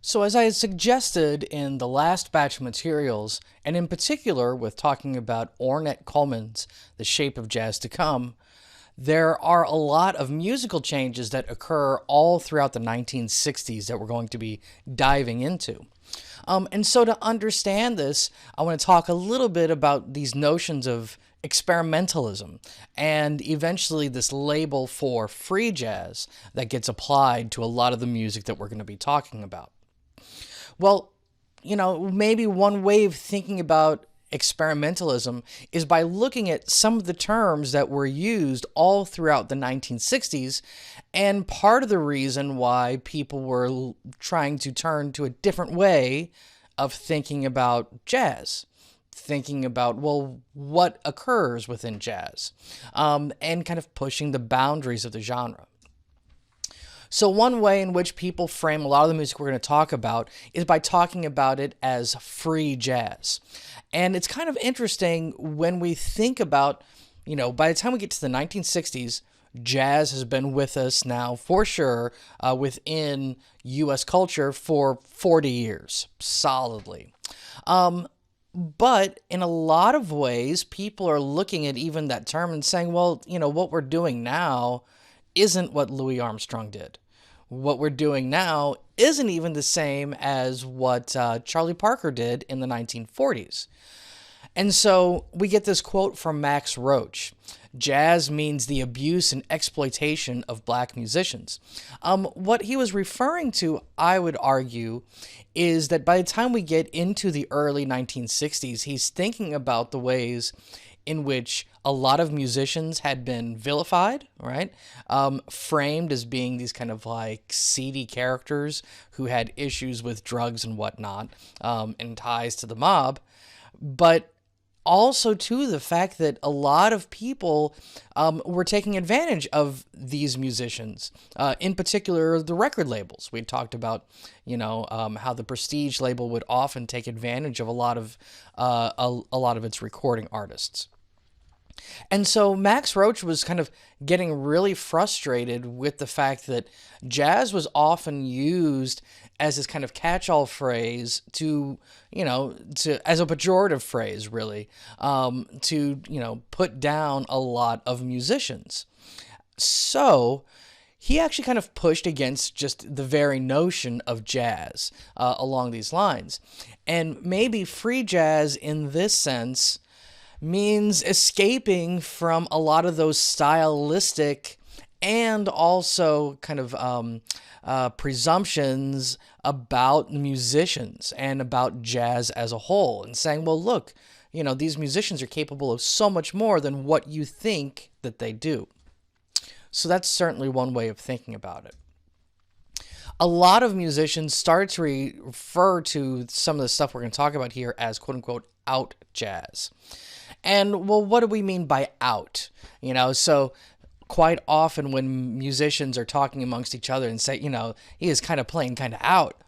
So, as I had suggested in the last batch of materials, and in particular with talking about Ornette Coleman's The Shape of Jazz to Come, there are a lot of musical changes that occur all throughout the 1960s that we're going to be diving into. And so, to understand this, I want to talk a little bit about these notions of experimentalism and eventually this label for free jazz that gets applied to a lot of the music that we're going to be talking about. Well, maybe one way of thinking about experimentalism is by looking at some of the terms that were used all throughout the 1960s, and part of the reason why people were trying to turn to a different way of thinking about jazz. Thinking about, well, what occurs within jazz, and kind of pushing the boundaries of the genre. So one way in which people frame a lot of the music we're going to talk about is by talking about it as free jazz. And it's kind of interesting when we think about, by the time we get to the 1960s, jazz has been with us now for sure within U.S. culture for 40 years, solidly. But in a lot of ways, people are looking at even that term and saying, well, what we're doing now isn't what Louis Armstrong did. What we're doing now isn't even the same as what Charlie Parker did in the 1940s. And so we get this quote from Max Roach: "Jazz means the abuse and exploitation of black musicians." What he was referring to, I would argue, is that by the time we get into the early 1960s, he's thinking about the ways in which a lot of musicians had been vilified, right? Framed as being these kind of like seedy characters who had issues with drugs and whatnot, and ties to the mob. But also, too, the fact that a lot of people were taking advantage of these musicians, in particular the record labels. We talked about, how the Prestige label would often take advantage of a lot of its recording artists. And so Max Roach was kind of getting really frustrated with the fact that jazz was often used as this kind of catch-all phrase to as a pejorative phrase, really, to put down a lot of musicians. So he actually kind of pushed against just the very notion of jazz along these lines. And maybe free jazz in this sense means escaping from a lot of those stylistic and also kind of presumptions about musicians and about jazz as a whole, and saying, well, look, these musicians are capable of so much more than what you think that they do. So that's certainly one way of thinking about it. A lot of musicians started to refer to some of the stuff we're going to talk about here as quote-unquote out jazz. And, well, what do we mean by out? So quite often when musicians are talking amongst each other and say, he is kind of playing kind of out,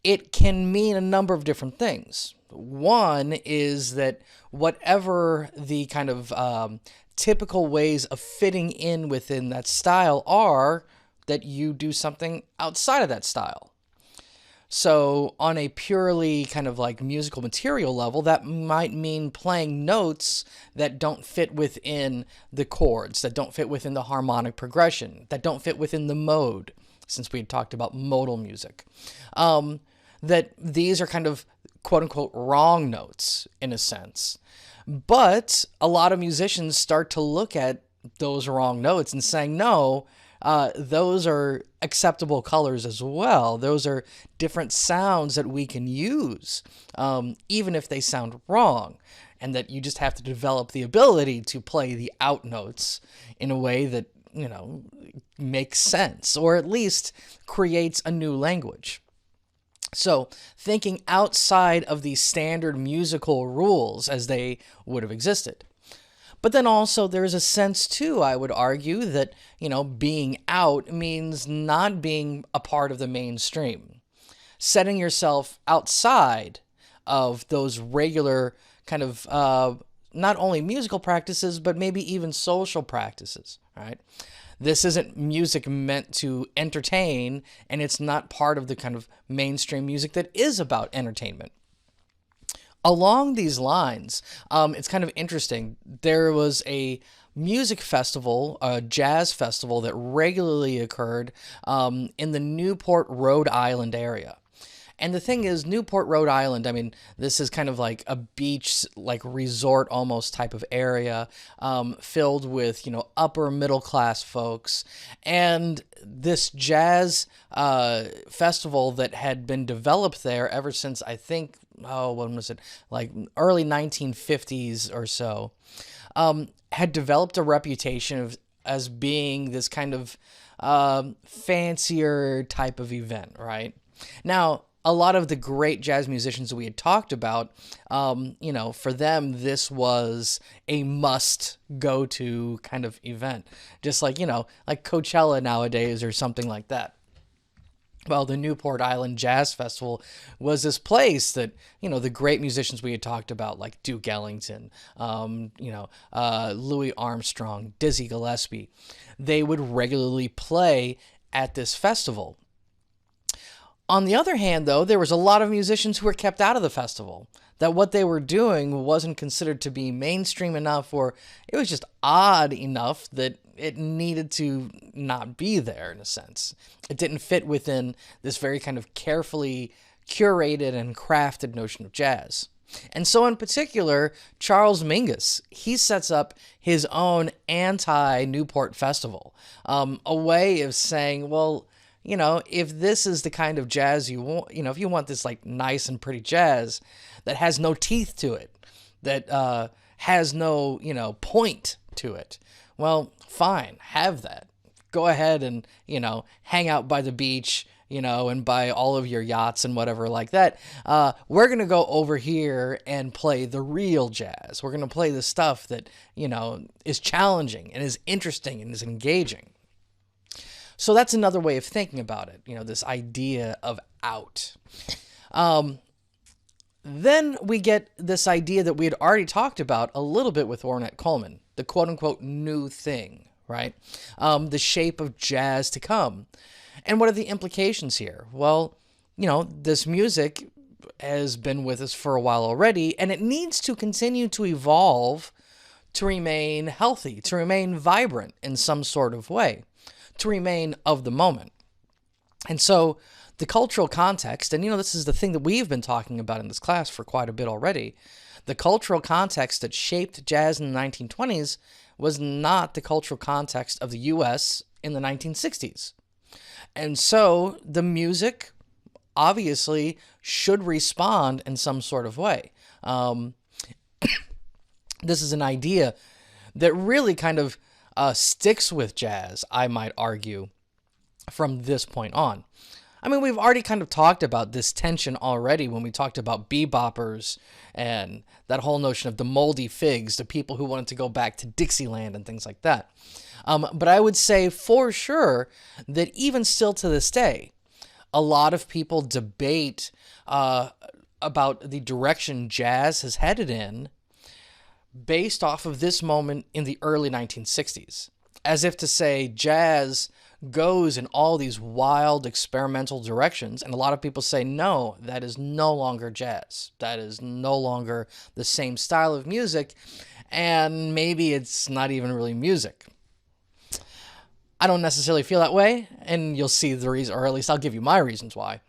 it can mean a number of different things. One is that whatever the kind of typical ways of fitting in within that style are, that you do something outside of that style. So on a purely kind of like musical material level, that might mean playing notes that don't fit within the chords, that don't fit within the harmonic progression, that don't fit within the mode, since we had talked about modal music. That these are kind of quote-unquote wrong notes in a sense. But a lot of musicians start to look at those wrong notes and saying, no, those are acceptable colors as well. Those are different sounds that we can use, even if they sound wrong, and that you just have to develop the ability to play the out notes in a way that, makes sense, or at least creates a new language. So thinking outside of the standard musical rules as they would have existed. But then also there's a sense, too, I would argue, that, being out means not being a part of the mainstream. Setting yourself outside of those regular kind of not only musical practices, but maybe even social practices, right? This isn't music meant to entertain, and it's not part of the kind of mainstream music that is about entertainment. Along these lines, it's kind of interesting. There was a music festival, a jazz festival that regularly occurred in the Newport, Rhode Island area. And the thing is, Newport, Rhode Island, I mean, this is kind of like a beach, like resort almost type of area, filled with, upper middle class folks. And this jazz festival that had been developed there ever since, I think, when was it? Like early 1950s or so, had developed a reputation as being this kind of fancier type of event, right? Now, a lot of the great jazz musicians that we had talked about, for them, this was a must go to kind of event. Just like, like Coachella nowadays or something like that. Well, the Newport Island Jazz Festival was this place that, the great musicians we had talked about, like Duke Ellington, Louis Armstrong, Dizzy Gillespie, they would regularly play at this festival. On the other hand, though, there was a lot of musicians who were kept out of the festival, that what they were doing wasn't considered to be mainstream enough, or it was just odd enough that it needed to not be there, in a sense. It didn't fit within this very kind of carefully curated and crafted notion of jazz. And so in particular, Charles Mingus, he sets up his own anti-Newport festival, a way of saying, well, if this is the kind of jazz you want, if you want this like nice and pretty jazz that has no teeth to it, that has no, point to it, well, fine, have that. Go ahead and, hang out by the beach, and by all of your yachts and whatever like that. We're going to go over here and play the real jazz. We're going to play the stuff that, is challenging and is interesting and is engaging. So that's another way of thinking about it, this idea of out. Then we get this idea that we had already talked about a little bit with Ornette Coleman, the quote-unquote new thing, right? The shape of jazz to come. And what are the implications here? Well, this music has been with us for a while already, and it needs to continue to evolve to remain healthy, to remain vibrant in some sort of way, to remain of the moment. And so the cultural context, and this is the thing that we've been talking about in this class for quite a bit already, the cultural context that shaped jazz in the 1920s was not the cultural context of the U.S. in the 1960s. And so the music obviously should respond in some sort of way. This is an idea that really kind of sticks with jazz, I might argue, from this point on. I mean, we've already kind of talked about this tension already when we talked about beboppers and that whole notion of the moldy figs, the people who wanted to go back to Dixieland and things like that. But I would say for sure that even still to this day, a lot of people debate about the direction jazz has headed in based off of this moment in the early 1960s. As if to say jazz goes in all these wild experimental directions, and a lot of people say, no, that is no longer jazz. That is no longer the same style of music, and maybe it's not even really music. I don't necessarily feel that way, and you'll see the reason, or at least I'll give you my reasons why.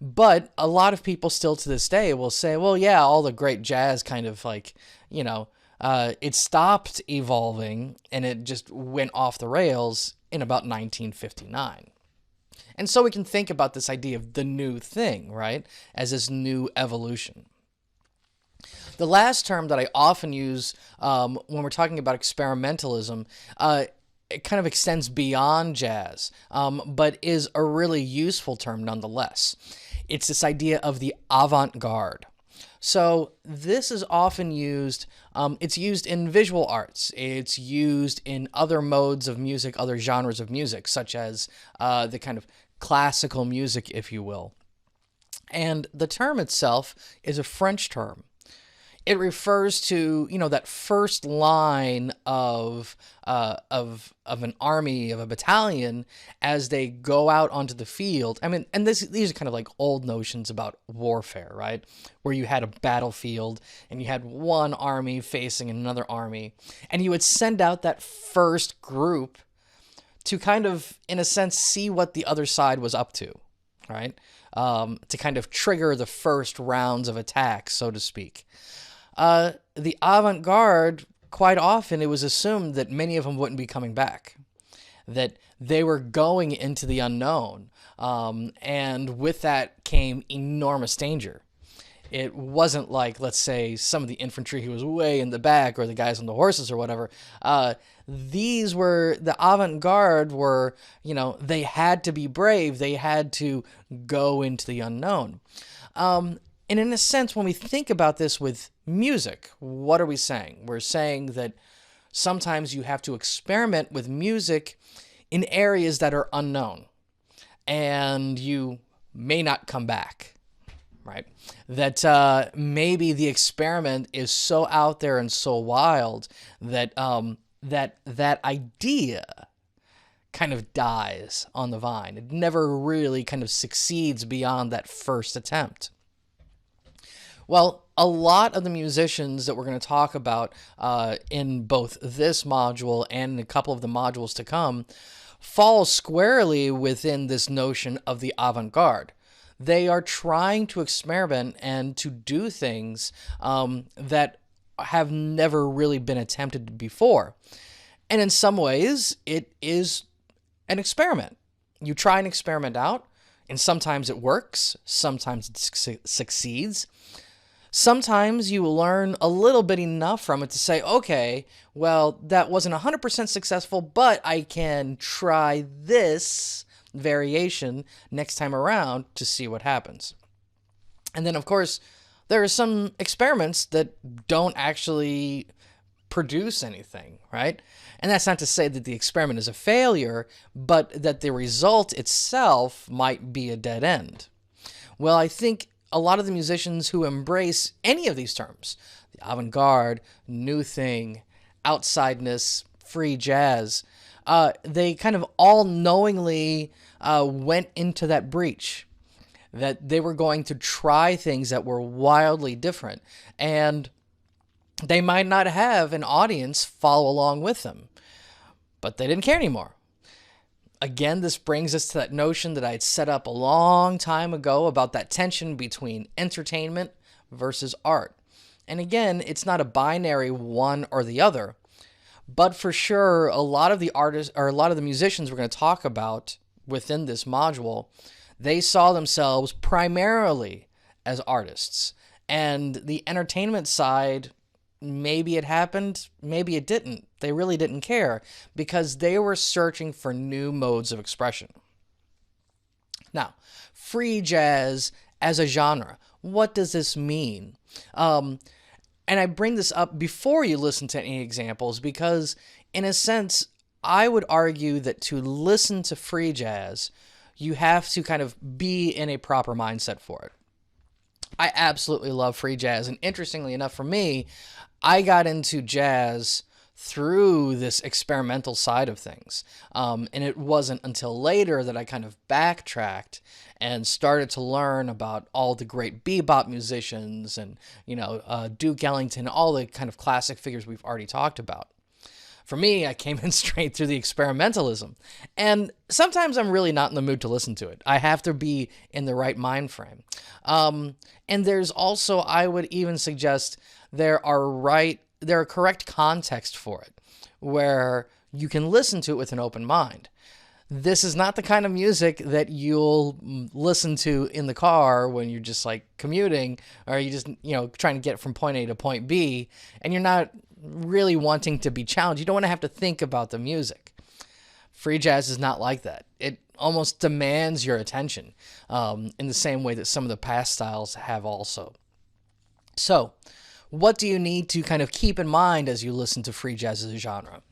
But a lot of people still to this day will say, well, yeah, all the great jazz kind of like, it stopped evolving and it just went off the rails in about 1959. And so we can think about this idea of the new thing, right, as this new evolution. The last term that I often use when we're talking about experimentalism, it kind of extends beyond jazz, but is a really useful term nonetheless. It's this idea of the avant-garde. So this is often used, it's used in visual arts, it's used in other modes of music, other genres of music, such as the kind of classical music, if you will. And the term itself is a French term. It refers to, that first line of an army, of a battalion, as they go out onto the field. I mean, and these are kind of like old notions about warfare, right? Where you had a battlefield and you had one army facing another army, and you would send out that first group to kind of, in a sense, see what the other side was up to, right? To kind of trigger the first rounds of attack, so to speak. The avant-garde, quite often it was assumed that many of them wouldn't be coming back, that they were going into the unknown, and with that came enormous danger. It wasn't like, let's say, some of the infantry who was way in the back, or the guys on the horses or whatever. These were, the avant-garde were, they had to be brave. They had to go into the unknown. And in a sense, when we think about this with music, what are we saying? We're saying that sometimes you have to experiment with music in areas that are unknown, and you may not come back, right? That maybe the experiment is so out there and so wild that that idea kind of dies on the vine. It never really kind of succeeds beyond that first attempt. Well, a lot of the musicians that we're going to talk about in both this module and in a couple of the modules to come fall squarely within this notion of the avant-garde. They are trying to experiment and to do things that have never really been attempted before. And in some ways, it is an experiment. You try an experiment out, and sometimes it works, sometimes it succeeds. Sometimes you learn a little bit enough from it to say, okay, well, that wasn't 100% successful, but I can try this variation next time around to see what happens. And then, of course, there are some experiments that don't actually produce anything, right? And that's not to say that the experiment is a failure, but that the result itself might be a dead end. Well, I think a lot of the musicians who embrace any of these terms, the avant-garde, new thing, outsideness, free jazz, they kind of all knowingly went into that breach, that they were going to try things that were wildly different, and they might not have an audience follow along with them, but they didn't care anymore. Again, this brings us to that notion that I had set up a long time ago about that tension between entertainment versus art. And again, it's not a binary one or the other, but for sure, a lot of the artists, or a lot of the musicians we're going to talk about within this module, they saw themselves primarily as artists. And the entertainment side, maybe it happened, maybe it didn't. They really didn't care because they were searching for new modes of expression. Now, free jazz as a genre, what does this mean? And I bring this up before you listen to any examples because, in a sense, I would argue that to listen to free jazz, you have to kind of be in a proper mindset for it. I absolutely love free jazz, and interestingly enough for me, I got into jazz through this experimental side of things. And it wasn't until later that I kind of backtracked and started to learn about all the great bebop musicians and, Duke Ellington, all the kind of classic figures we've already talked about. For me, I came in straight through the experimentalism. And sometimes I'm really not in the mood to listen to it. I have to be in the right mind frame. And there's also, I would even suggest, there are correct context for it, where you can listen to it with an open mind. This is not the kind of music that you'll listen to in the car when you're just like commuting, or you just, trying to get from point A to point B, and you're not really wanting to be challenged. You don't want to have to think about the music. Free jazz is not like that. It almost demands your attention, in the same way that some of the past styles have also. So, what do you need to kind of keep in mind as you listen to free jazz as a genre?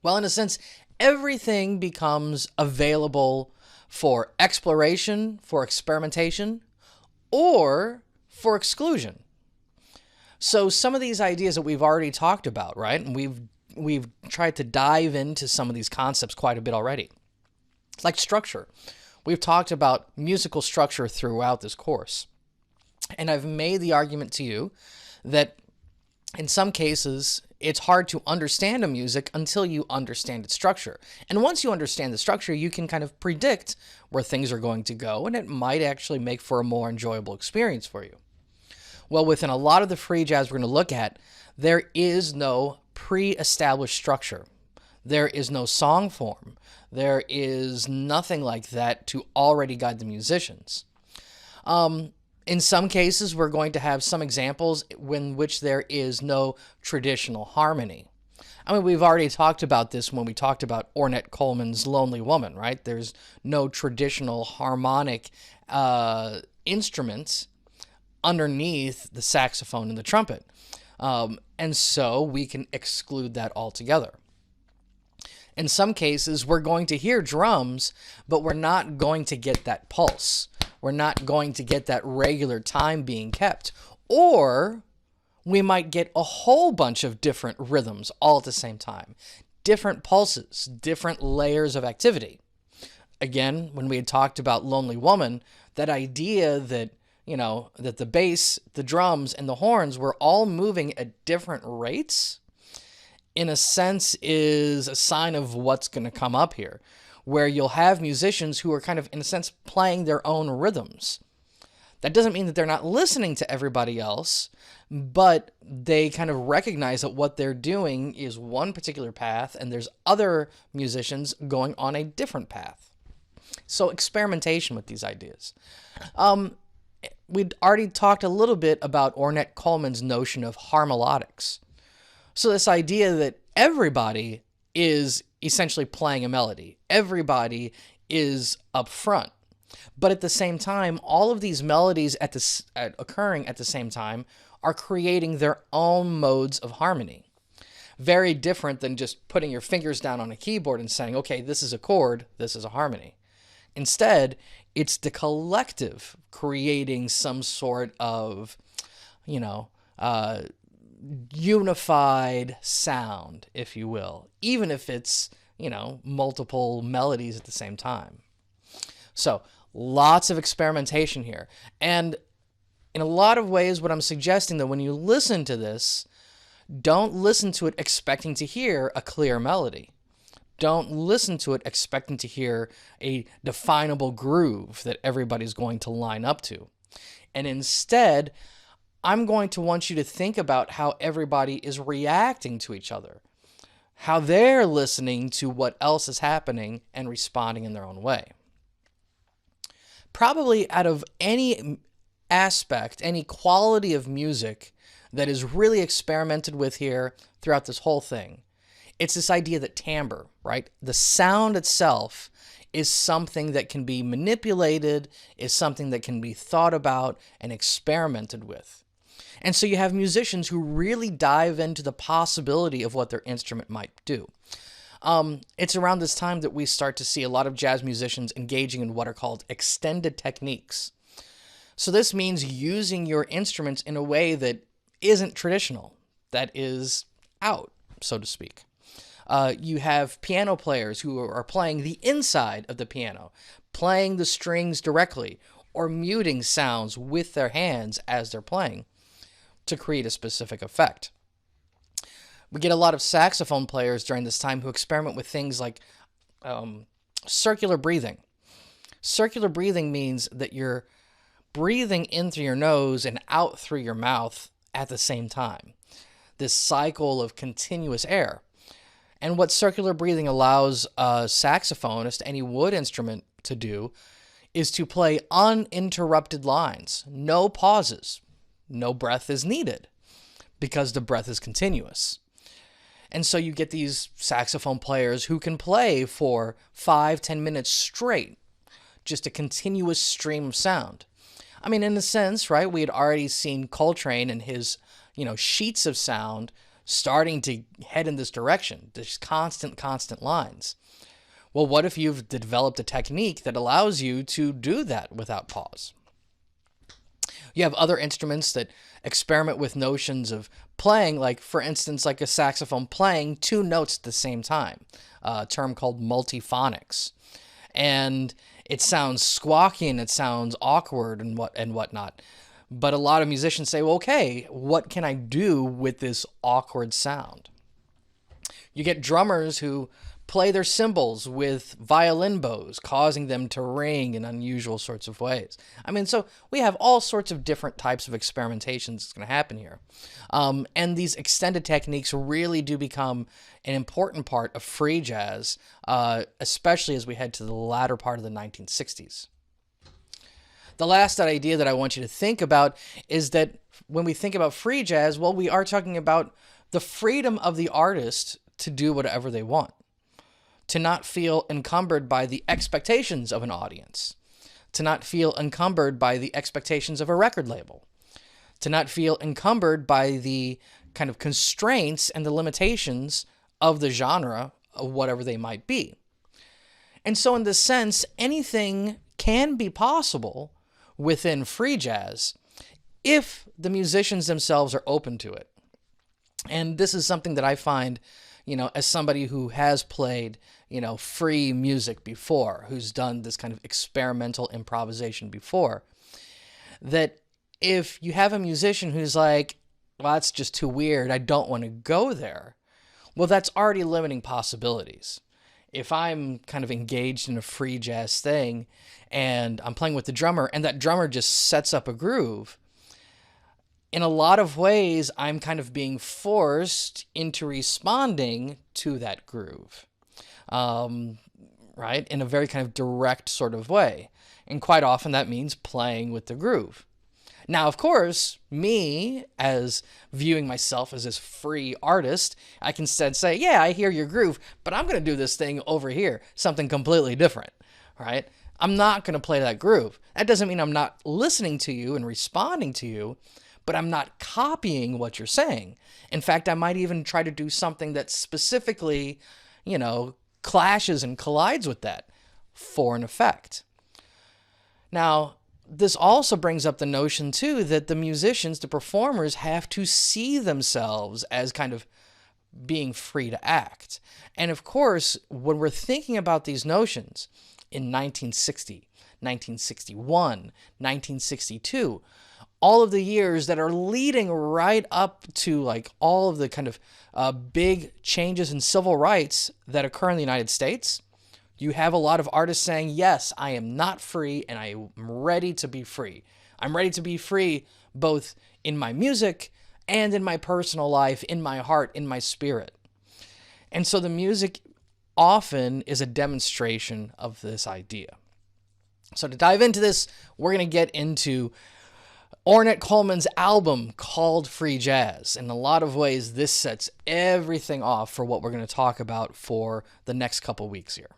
Well, in a sense, everything becomes available for exploration, for experimentation, or for exclusion. So some of these ideas that we've already talked about, right? And we've tried to dive into some of these concepts quite a bit already. Like structure. We've talked about musical structure throughout this course. And I've made the argument to you that in some cases, it's hard to understand a music until you understand its structure. And once you understand the structure, you can kind of predict where things are going to go, and it might actually make for a more enjoyable experience for you. Well, within a lot of the free jazz we're going to look at, there is no pre-established structure. There is no song form. There is nothing like that to already guide the musicians. In some cases, we're going to have some examples in which there is no traditional harmony. I mean, we've already talked about this when we talked about Ornette Coleman's Lonely Woman, right? There's no traditional harmonic instruments underneath the saxophone and the trumpet. And so we can exclude that altogether. In some cases, we're going to hear drums, but we're not going to get that pulse. We're not going to get that regular time being kept. Or we might get a whole bunch of different rhythms all at the same time. Different pulses, different layers of activity. Again, when we had talked about Lonely Woman, that idea that, that the bass, the drums, and the horns were all moving at different rates, in a sense, is a sign of what's going to come up here, where you'll have musicians who are kind of, in a sense, playing their own rhythms. That doesn't mean that they're not listening to everybody else, but they kind of recognize that what they're doing is one particular path, and there's other musicians going on a different path. So experimentation with these ideas. We'd already talked a little bit about Ornette Coleman's notion of harmolodics. So this idea that everybody is essentially playing a melody. Everybody is up front. But at the same time, all of these melodies occurring at the same time are creating their own modes of harmony. Very different than just putting your fingers down on a keyboard and saying, okay, this is a chord, this is a harmony. Instead, it's the collective creating some sort of, unified sound, if you will, even if it's, multiple melodies at the same time. So lots of experimentation here. And in a lot of ways, what I'm suggesting that when you listen to this, don't listen to it expecting to hear a clear melody. Don't listen to it expecting to hear a definable groove that everybody's going to line up to. And instead, I'm going to want you to think about how everybody is reacting to each other, how they're listening to what else is happening and responding in their own way. Probably out of any aspect, any quality of music that is really experimented with here throughout this whole thing, it's this idea that timbre, right? The sound itself is something that can be manipulated, is something that can be thought about and experimented with. And so you have musicians who really dive into the possibility of what their instrument might do. It's around this time that we start to see a lot of jazz musicians engaging in what are called extended techniques. So this means using your instruments in a way that isn't traditional, that is out, so to speak. You have piano players who are playing the inside of the piano, playing the strings directly, or muting sounds with their hands as they're playing to create a specific effect. We get a lot of saxophone players during this time who experiment with things like circular breathing. Circular breathing means that you're breathing in through your nose and out through your mouth at the same time. This cycle of continuous air. And what circular breathing allows a saxophonist, any wood instrument, to do is to play uninterrupted lines, no pauses. No breath is needed because the breath is continuous. And so you get these saxophone players who can play for 5-10 minutes straight, just a continuous stream of sound. I mean, in a sense, right, we had already seen Coltrane and his, sheets of sound starting to head in this direction, this constant lines. Well, what if you've developed a technique that allows you to do that without pause? You have other instruments that experiment with notions of playing, like, for instance, like a saxophone playing two notes at the same time, a term called multiphonics. And it sounds squawky and it sounds awkward and whatnot. But a lot of musicians say, well, okay, what can I do with this awkward sound? You get drummers who play their cymbals with violin bows, causing them to ring in unusual sorts of ways. I mean, so we have all sorts of different types of experimentations that's going to happen here. And these extended techniques really do become an important part of free jazz, especially as we head to the latter part of the 1960s. The last idea that I want you to think about is that when we think about free jazz, well, we are talking about the freedom of the artist to do whatever they want, to not feel encumbered by the expectations of an audience, to not feel encumbered by the expectations of a record label, to not feel encumbered by the kind of constraints and the limitations of the genre, of whatever they might be. And so in this sense, anything can be possible within free jazz if the musicians themselves are open to it. And this is something that I find, as somebody who has played, free music before, who's done this kind of experimental improvisation before, that if you have a musician who's like, well, that's just too weird, I don't want to go there, well, that's already limiting possibilities. If I'm kind of engaged in a free jazz thing and I'm playing with the drummer and that drummer just sets up a groove, in a lot of ways, I'm kind of being forced into responding to that groove, right? In a very kind of direct sort of way. And quite often that means playing with the groove. Now, of course, me, as viewing myself as this free artist, I can instead say, yeah, I hear your groove, but I'm going to do this thing over here, something completely different, right? I'm not going to play that groove. That doesn't mean I'm not listening to you and responding to you, but I'm not copying what you're saying. In fact, I might even try to do something that specifically, clashes and collides with that for an effect. Now, this also brings up the notion, too, that the musicians, the performers, have to see themselves as kind of being free to act. And of course, when we're thinking about these notions in 1960, 1961, 1962, all of the years that are leading right up to like all of the kind of big changes in civil rights that occur in the United States, you have a lot of artists saying, yes, I am not free and I am ready to be free. I'm ready to be free both in my music and in my personal life, in my heart, in my spirit. And so the music often is a demonstration of this idea. So to dive into this, we're going to get into Ornette Coleman's album called Free Jazz. In a lot of ways, this sets everything off for what we're going to talk about for the next couple weeks here.